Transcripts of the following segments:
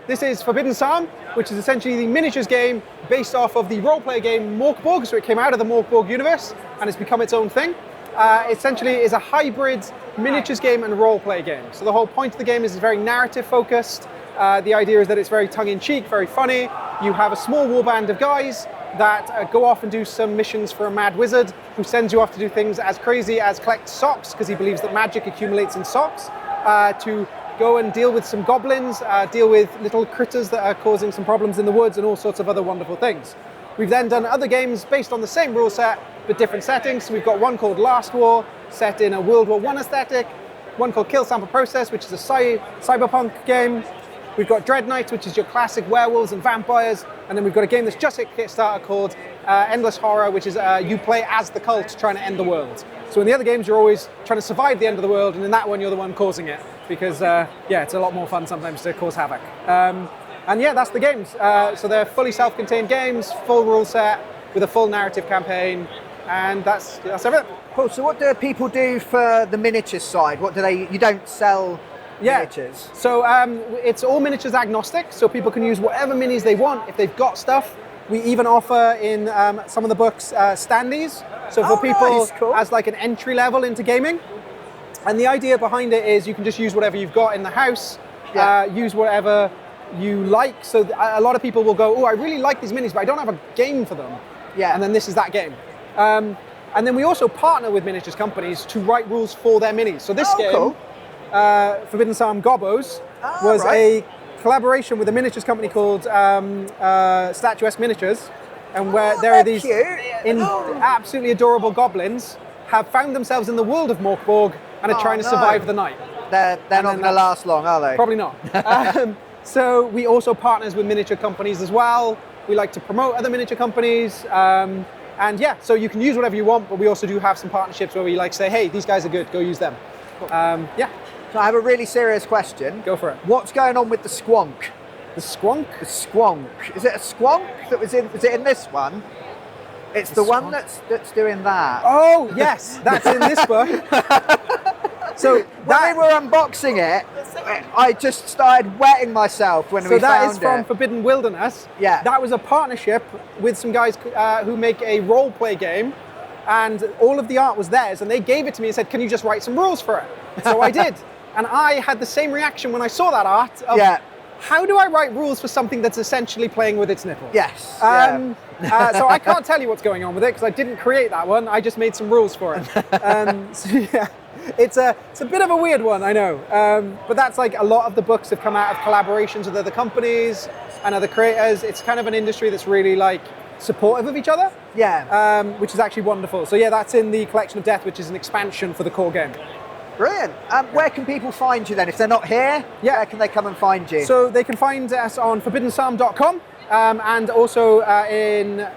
this is Forbidden Psalm, which is essentially the miniatures game based off of the role-play game MÖRK BORG, so it came out of the MÖRK BORG universe and it's become its own thing. Essentially is a hybrid miniatures game and role-play game. So the whole point of the game is it's very narrative-focused. The idea is that it's very tongue-in-cheek, very funny. You have a small warband of guys that go off and do some missions for a mad wizard who sends you off to do things as crazy as collect socks, because he believes that magic accumulates in socks, to go and deal with some goblins, deal with little critters that are causing some problems in the woods, and all sorts of other wonderful things. We've then done other games based on the same rule set, but different settings. So we've got one called Last War, set in a World War I aesthetic, one called Kill Sample Process, which is a cyberpunk game. We've got Dread Knights, which is your classic werewolves and vampires, and then we've got a game that's just hit Kickstarter called Endless Horror, which is you play as the cult trying to end the world. So in the other games, you're always trying to survive the end of the world, and in that one, you're the one causing it, because yeah, it's a lot more fun sometimes to cause havoc. And yeah, that's the games. So they're fully self-contained games, full rule set, with a full narrative campaign, and that's everything. Cool. So what do people do for the miniatures side? What do they? You don't sell miniatures. So it's all miniatures agnostic, so people can use whatever minis they want if they've got stuff. We even offer in some of the books standees, so for people nice, cool. as like an entry level into gaming. And the idea behind it is you can just use whatever you've got in the house, use whatever you like. So a lot of people will go, oh, I really like these minis, but I don't have a game for them. Yeah. And then this is that game. And then we also partner with miniatures companies to write rules for their minis. So this game, cool. Forbidden Psalm Gobbos, was a collaboration with a miniatures company called Statuesque Miniatures, and where there are these absolutely adorable goblins have found themselves in the world of MÖRK BORG and are trying to survive the night. They're not going to last long, are they? Probably not. So we also partners with miniature companies as well. We like to promote other miniature companies. And yeah, so you can use whatever you want, but we also do have some partnerships where we like say, hey, these guys are good, go use them. Cool. Yeah. So I have a really serious question. Go for it. What's going on with the squonk? The squonk? The squonk. Is it a squonk that was it in this one? It's the one that's doing that. Oh, yes, that's in this book. So when we were unboxing it, I just started wetting myself when we found it. So that is from Forbidden Wilderness. Yeah. That was a partnership with some guys who make a role-play game, and all of the art was theirs, and they gave it to me and said, can you just write some rules for it? So I did. And I had the same reaction when I saw that art of, how do I write rules for something that's essentially playing with its nipples? Yes. So I can't tell you what's going on with it because I didn't create that one. I just made some rules for it. So yeah, it's a bit of a weird one, I know. But that's like a lot of the books have come out of collaborations with other companies and other creators. It's kind of an industry that's really like supportive of each other. Yeah. Which is actually wonderful. So yeah, that's in the Collection of Death, which is an expansion for the core game. Brilliant. Where can people find you then? If they're not here, where can they come and find you? So they can find us on forbiddenpsalm.com, and also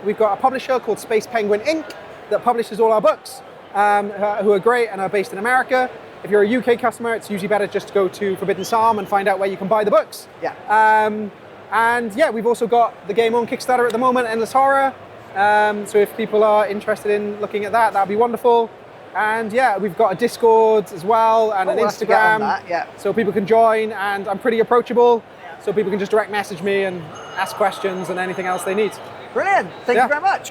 we've got a publisher called Space Penguin Inc. that publishes all our books, who are great and are based in America. If you're a UK customer, it's usually better just to go to Forbidden Psalm and find out where you can buy the books. Yeah. And yeah, we've also got the game on Kickstarter at the moment, Endless Horror. So if people are interested in looking at that, that'd be wonderful. And yeah, we've got a Discord as well and an Instagram, so people can join, and I'm pretty approachable, so people can just direct message me and ask questions and anything else they need. Brilliant, thank you very much.